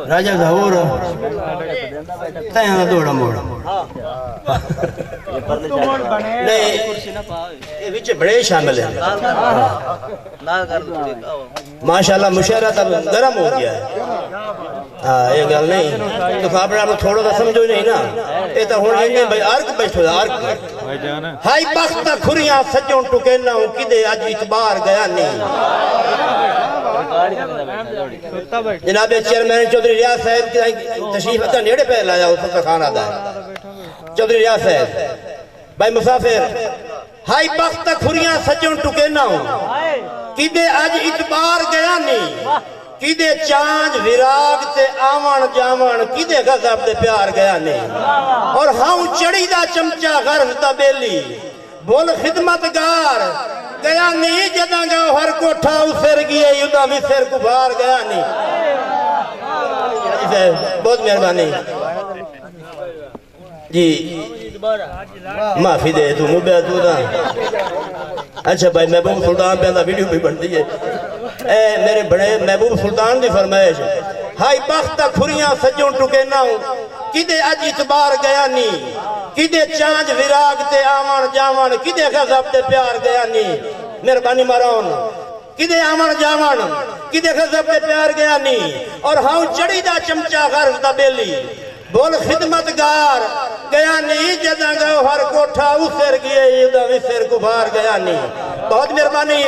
راجہ ظہور تیہاں دوڑا موڑا نہیں یہ بچے بڑے شامل ہیں ماشاءاللہ مشاہرہ تب گرم ہو گیا ہے یہ گل نہیں تو کھاپڑا آپ تھوڑا دا سمجھو نہیں نا یہ تو ہونے ہیں بھائی آرک بیٹھو دا آرک ہائی بختہ کھریاں سجوں ٹکینا ہوں کدے آج اتبار گیا نہیں جناب چیئرمین چودھری ریاض صاحب کی تشریف اتا نیڑے پہ لایا اس کا کھانا دا ہے چودھری ریاض صاحب بھائی مسافر ہائی بختہ کھریاں سجوں ٹکینا ہوں کدے آج اتبار گیا نہیں کدے چانج وراغ تے آوان جاوان کدے غضب دے پیار گیا نہیں اور ہاں چڑی دا چمچہ غرض دا بیلی بول خدمتگار گیا نہیں جداں گا ہر کوٹھا اسر گئے یدہ بھی سر کو بھار گیا نہیں بہت مہربانی جی معافی دے تو مبیع تو دا اچھا بھائی محبوب سلطان پہ اندھا ویڈیو بھی بن دیئے اے میرے بڑے محبوب سلطان دی فرمائش ہائی بختہ کھریاں سجوں ٹکینا ہوں کدے اج اتبار گیا نہیں کدے چانج وراغ تے آوان جاوان کدے غضب تے پیار گیا نہیں مہربانی مارون کدے آوان جاوان کدے غضب تے پیار گیا نہیں اور ہاں چڑی دا چمچہ غرض دا بیلی بول خدمتگار گیا نہیں جداں گا ہر کوٹھا اسر گئے یدہ بھی سر کو بھار گیا نہیں بہت مہربانی